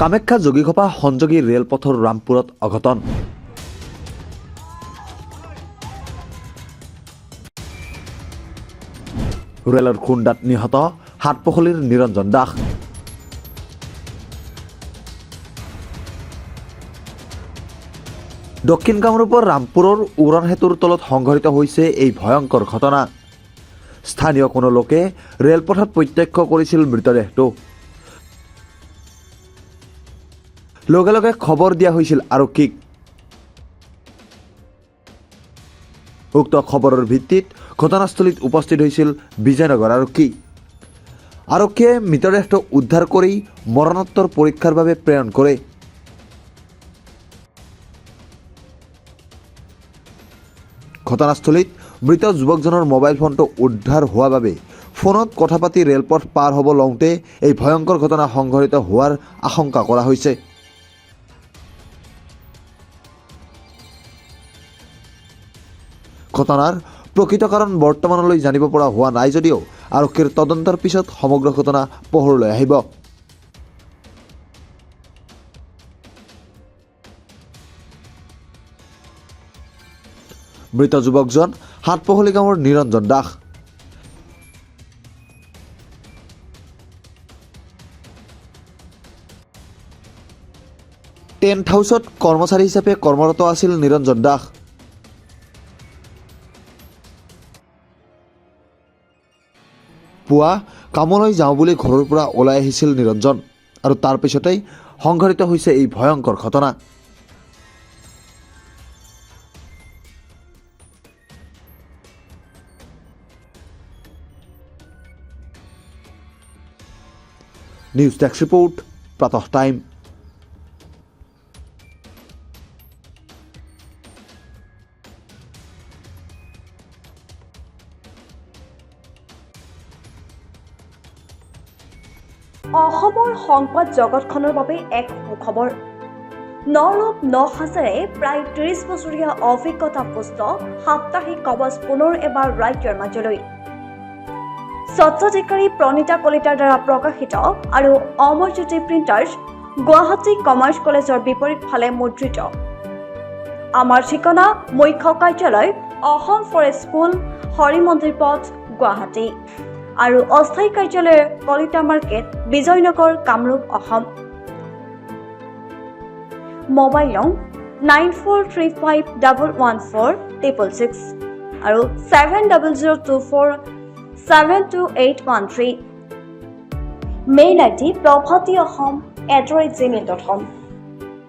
কামাখ্যা যোগীঘোপা সংযোগী ৰেলপথৰ ৰামপুৰত অঘটন। ৰেলৰ খুন্দাত নিহত হাটপখলিৰ নিৰঞ্জন দাস। দক্ষিণ কামৰূপৰ ৰামপুৰৰ উৰণ সেতুৰ তলত সংঘটিত হৈছে এই ভয়ংকৰ ঘটনা। স্থানীয় কোনো লোকে ৰেলপথত প্ৰত্যক্ষ কৰিছিল মৃতদেহটো। লগে লগে খবৰ দিয়া হৈছিল আৰক্ষীক। উক্ত খবৰৰ ভিত্তিত ঘটনাস্থলীত উপস্থিত হৈছিল বিজয়নগৰ আৰক্ষী। আৰক্ষীয়ে মৃতদেহটো উদ্ধাৰ কৰি মৰণোত্তৰ পৰীক্ষাৰ বাবে প্ৰেৰণ কৰে। ঘটনাস্থলীত মৃত যুৱকজনৰ মোবাইল ফোনটো উদ্ধাৰ হোৱা বাবে ফোনত কথা পাতি ৰেলপথ পাৰ হ'ব লওঁতে এই ভয়ংকৰ ঘটনা সংঘটিত হোৱাৰ আশংকা কৰা হৈছে। ঘটনাৰ প্ৰকৃত কাৰণ বৰ্তমানলৈ জানিব পৰা হোৱা নাই যদিও আৰক্ষীৰ তদন্তৰ পিছত সমগ্ৰ ঘটনা পোহৰলৈ আহিব। মৃত যুৱকজন হাটপখলি গাঁৱৰ নিৰঞ্জন দাস। টেণ্ট হাউচত কৰ্মচাৰী হিচাপে কৰ্মৰত আছিল নিৰঞ্জন দাস। পুৱা কামলৈ যাওঁ বুলি ঘৰৰ পৰা ওলাই আহিছিল নিৰঞ্জন আৰু তাৰ পিছতেই সংঘটিত হৈছে এই ভয়ংকৰ ঘটনা। নিউজ ডেস্ক ৰিপোৰ্ট, প্ৰাতঃ টাইম। অসমৰ সংবাদ জগতখনৰ বাবে এক সুখবৰ। নৰূপ নহাজেৰে প্ৰায় ৩০ বছৰীয়া অভিজ্ঞতা পুষ্ট সাপ্তাহিক কবচ পুনৰ এবাৰ ৰাজ্যৰ মাজলৈ। স্বত্বাধিকাৰী প্ৰণীতা কলিতাৰ দ্বাৰা প্ৰকাশিত আৰু অমৰজ্যোতি প্ৰিণ্টাৰ্ছ, গুৱাহাটী কমাৰ্চ কলেজৰ বিপৰীত ফালে মুদ্ৰিত। আমাৰ ঠিকনা মুখ্য কাৰ্যালয় অসম ফৰেষ্ট স্কুল, হৰিমন্দিৰ পথ, গুৱাহাটী আৰু অস্থায়ী কাৰ্যালয় কলিতা মাৰ্কেট, বিজয়নগৰ, কামৰূপ, অসম। মোবাইল নং 9435114666 আৰু 7002472813। Mail ID probhatiahom@gmail.com।